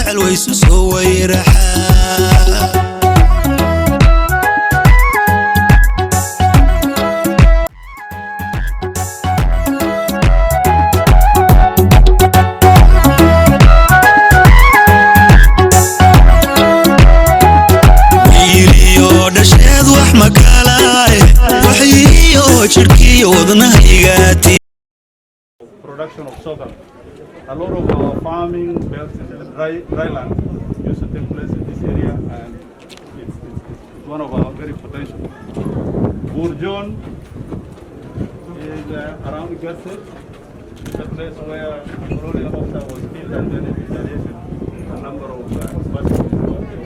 jecel waysu soo wayraxaa production of sorghum. A lot of our farming belts in the dry land used to take place in this area, and it's one of our very potential. Burjon is around Gerset, the place where the colonial officer was killed, and then in retaliation a number of buses were killed.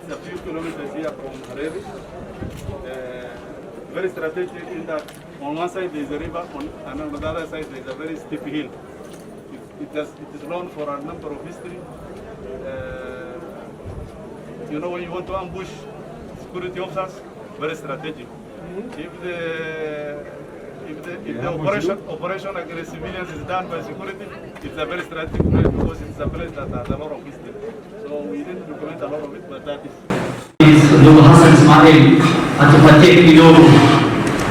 It's a few kilometers here from Harare. Very strategic in that on one side there is a river, and on the other side there is a very steep hill. It is known for a number of history. You know, when you want to ambush security officers, very strategic. If the operation against civilians is done by security, it's a very strategic place because it's a place that has a lot of history. So we didn't document a lot of it, but that is. Ndugu Hassan Ismail atupatie kidogo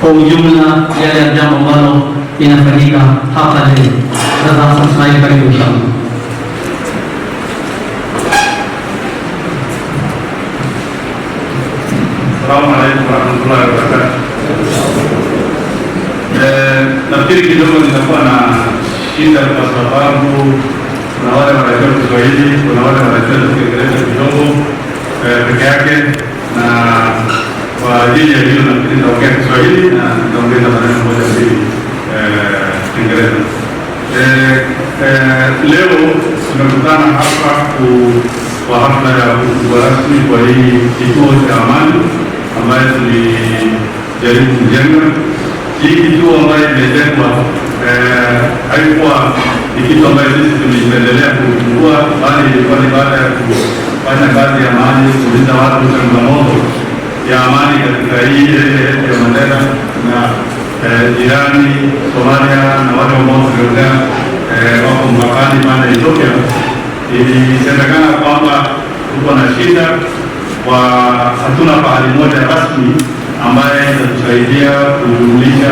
kwa ujumla yale jambo ambalo linafanyika hapa leo. Sasa Hassan Ismail, karibu inshallah. Assalamu alaykum warahmatullahi wabarakatuh. Nafikiri kidogo nitakuwa na shida kwa sababu kuna wale wanajua Kiswahili, kuna wale wanajua Kiingereza kidogo peke yake, na kwa ajili ya hiyo nafikiri nitaongea Kiswahili na nitaongeza maneno moja mbili Kiingereza. Leo tumekutana hapa kwa hafla ya kufungua rasmi kwa hii kituo cha amani ambayo tulijaribu kujenga. Hii kituo ambayo imejengwa haikuwa ni kitu ambayo sisi tulipendelea kufungua, bali ilikuwa ni baada ya kufanya kazi ya amani, kuuliza watu changamoto ya amani katika hii ya Mandera na jirani Somalia na wale ambao tuliongea wako mpakani pale Ethiopia. Ilisemekana kwamba tuko na shida kwa hatuna pahali moja rasmi ambaye itatusaidia kujumlisha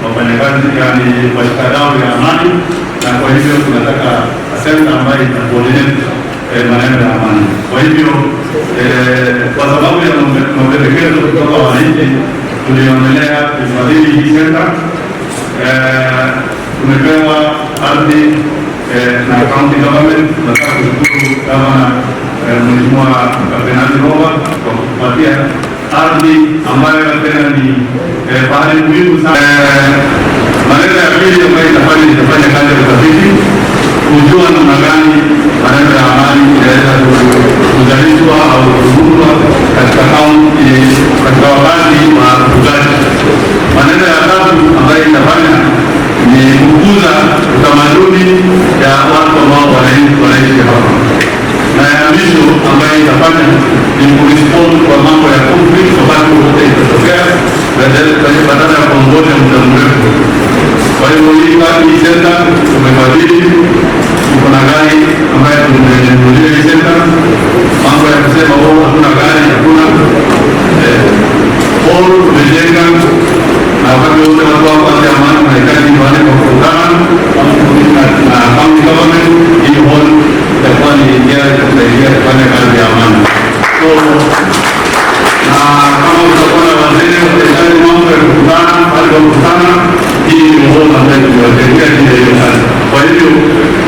wafanyakazi, yani washikadau ya amani, na kwa hivyo tunataka center ambayo itacoordinate maneno ya amani. Kwa hivyo kwa sababu ya mapendekezo kutoka wananchi tulionelea kufadhili hii center. Tumepewa ardhi na county government. Nataka kushukuru kama Mheshimiwa Kapteni Roba kwa kupatia ardhi ambayo tena ni pahali muhimu sana. Maneno ya pili ambayo itafanya kazi ya utafiti kujua namna gani maneno ya amani inaweza kuzalishwa au kuundwa katika kaunti katika wakati wa ufugaji. Maneno ya tatu ambayo itafanya ni kukuza utamaduni ya watu ambao wanaishi hapa, na ya mwisho ambayo itafanya ni kurespond kwa mambo ya conflict wakati wote itatokea badala ya kuongoza muda mrefu. Kwa hivyo hii center tumefadhili, tuko na gari ambayo tumenunulia hii center. Mambo ya kusema hakuna gari, hakuna tumejenga, na wakati wote watu wako kazi ya amani wanahitaji wale kwa kukutana na county government. Hii hall itakuwa ni njia ya kusaidia kufanya kazi ya amani. So na kama utakuwa na wazee watahitaji mambo ya kukutana hali ya kukutana, hii ni hall ambayo tumewatengea njia hiyo kazi. Kwa hivyo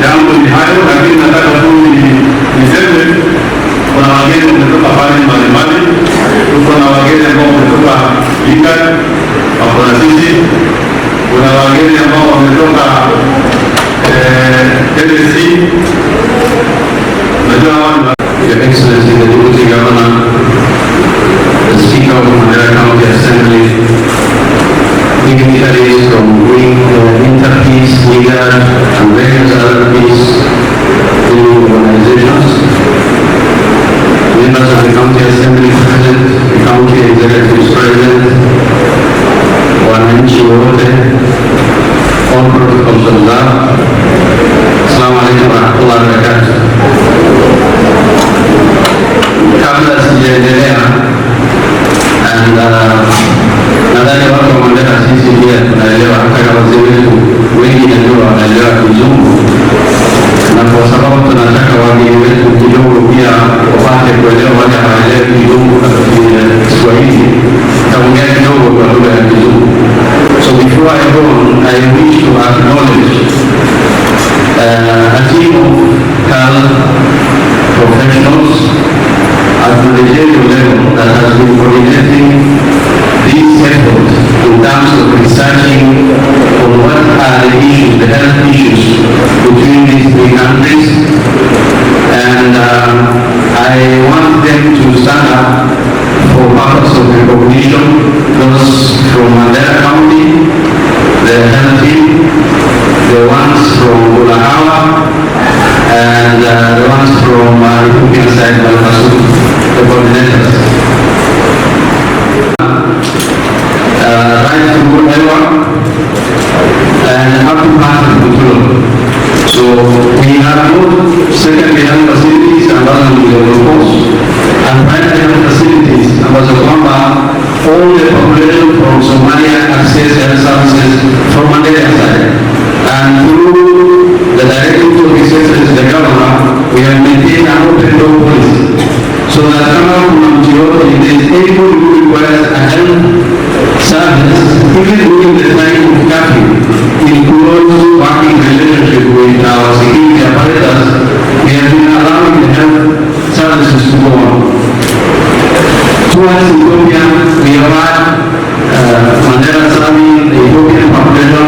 jambo ni hayo, lakini nataka tu niseme kuna wageni wametoka pale mbalimbali. Tuko na wageni ambao wametoka Ikad, wako na sisi. Kuna wageni ambao wametoka LSC. Najua hawa Your Excellency the Deputy Governor, the Speaker of Mandera County Assembly, dignitaries from Interpeace, leaders, and various other peace organizations, members of the County Assembly present, the County Executive President, wananchi wote, all protocols observed. Assalamu alaikum warahmatullahi wabarakatuh. tunataka wageni wetu kidogo pia wapate kuelewa wale hawaelewi kidogo katika Kiswahili, taongea kidogo kwa lugha ya Kizungu. So before I go on, I wish to acknowledge a team of health professionals at managerial level that has been coordinating these efforts in terms of researching on what are the issues, the health issues between these three countries. And I want them to stand up for purpose of recognition. Those from Mandera County, the health team, the ones from Bulahawa, and the ones from Ethiopian side, Malakasut, the coordinators. Right through Ewa and up to part of Kutulo. So we have both secondary health facilities and course, and primary health facilities, and all the population from Somalia access health services from Mandera side. And through the directive of His Excellency the Governor, we have maintained an open door policy. So that kama kuna mtu yote, if there is anybody who requires a health service, even during the time of curfew, in close working relationship with our security apparatus, we have been allowing the health services to go on. Towards Ethiopia, we have had Mandera serving the Ethiopian population.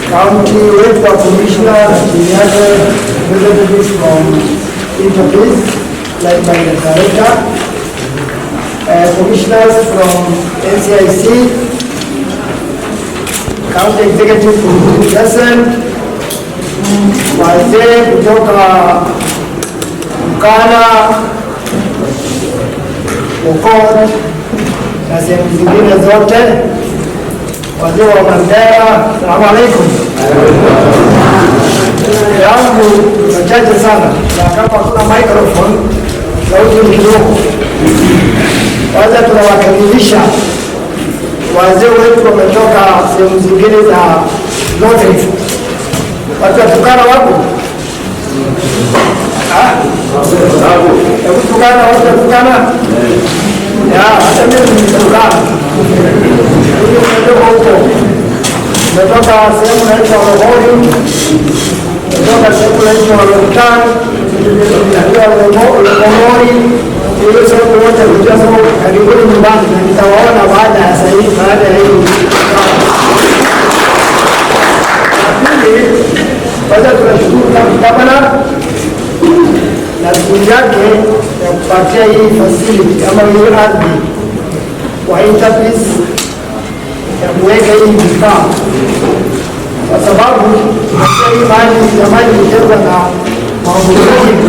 County with the commissioner and the other representatives from interface, like by the director, commissioners from NCIC, county executive from Jason, wazee kutoka Ukala, Pokot na sehemu zingine zote, wazee wa Mandera, salamu alaikum. Yangu machache sana, na kama kuna microphone, sauti ni kidogo. Kwanza tunawakaribisha wazee wetu wametoka sehemu zingine za North. Watu watukana wapo? Tukana, watu watukana? Ya, hata mimi nitukana. Umetoka sehemu naitwa Rohori, umetoka sehemu naitwa Lomtani, Komori ili sote wote kujazo karibuni nyumbani na nitawaona baada ya sasa hivi baada ya hii. Pili, kwanza tunashukuru gavana na shughuli yake ya kupatia hii facility kama hii ardhi kwa Interpeace ya kuweka hii vifaa, kwa sababu hii mali zamani ilitengwa na mambo mengi,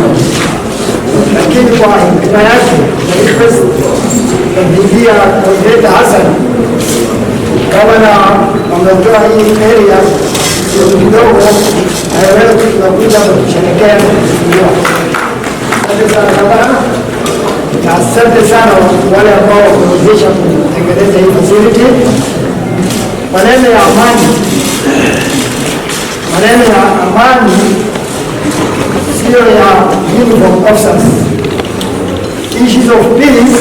lakini kwa hekima yake na bidii ya Dr. Hassan gavana ametoa hii area kidogo, na leo tunakuja kusherehekea hiyo. Asante sana gavana, na asante sana wale ambao wamewezesha kutengeneza hii facility. Maneno ya amani sio ya uniform officers. Issues of peace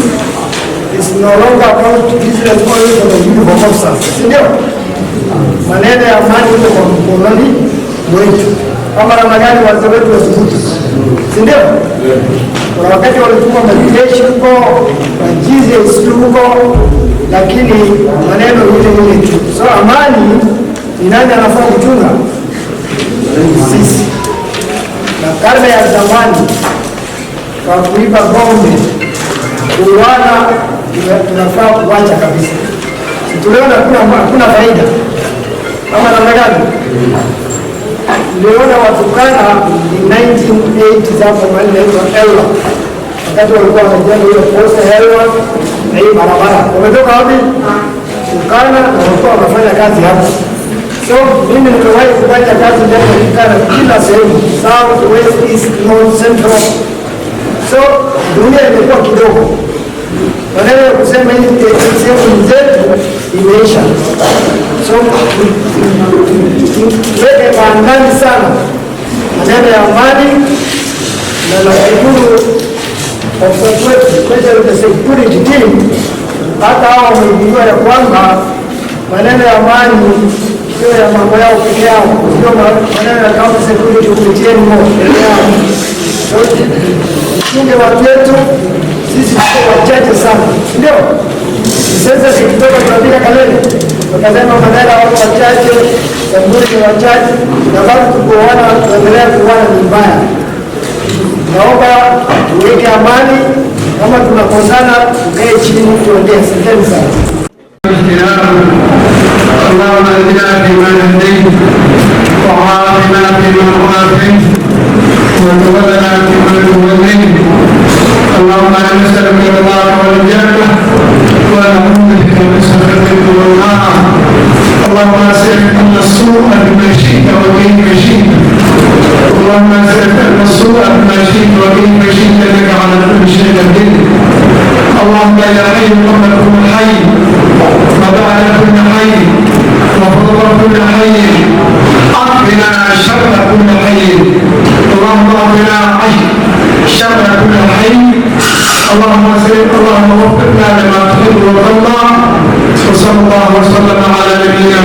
is no longer about business only for the uniform officers. Sindio? Maneno ya amani iko kwa mkononi mwetu. Kama namna gani wazee wetu wazunguki. Sindio? Kuna wakati walituma majeshi huko, majizi ya isitu huko, lakini maneno ile tu. So amani ni nani anafaa kuchunga? Sisi. Na karne ya zamani kwa kuiba ng'ombe, kuuana, tunafaa kuacha kabisa. Tuliona hakuna faida. Kama namna gani? Tuliona Watukana in 1980 hapo mahali inaitwa Elwa, wakati walikuwa wanajenga hiyo posta Elwa na hii barabara. Wametoka wapi? Tukana, na walikuwa wanafanya kazi hapo. So mimi nimewahi kufanya kazi ndani ya Tukana kila sehemu, south, west, east, north, central. So dunia imekuwa kidogo, maneno ya kusema hizi sehemu zetu imeisha. So tuweke maandani sana maneno ya amani, na nashukuru ofisa wetu especially the security team, hata hao wamejua ya kwamba maneno ya amani sio ya mambo yao peke yao, sio maneno ya county security kupitieni yao. So tunge watu wetu, sisi tuko wachache sana, ndio sasa tukitoka tunapiga kalele wakasema maneno watu wachache, Samburu ni wachache, na bado tukuona tuendelea kuona ni mbaya. Naomba tuweke amani, kama tunakosana tukae chini tuongee. Asanteni sana. اللهم اهدنا فيمن هديت وعافنا فيمن عافيت وتولنا فيمن توليت. اللهم انا نسالك رضاك والجنه ونعوذ بك من سخطك والنار. اللهم اسالك ان السوء بما شئت وكيف شئت. اللهم اسالك ان السوء بما شئت وكيف شئت لك على كل شيء قدير. اللهم يا حي قبل كل حي وبعد كل حي وفضل كل حي اقنا شر كل حي. اللهم اقنا شر كل حي. اللهم وفقنا لما تحب وترضى. وصلى الله وسلم على نبينا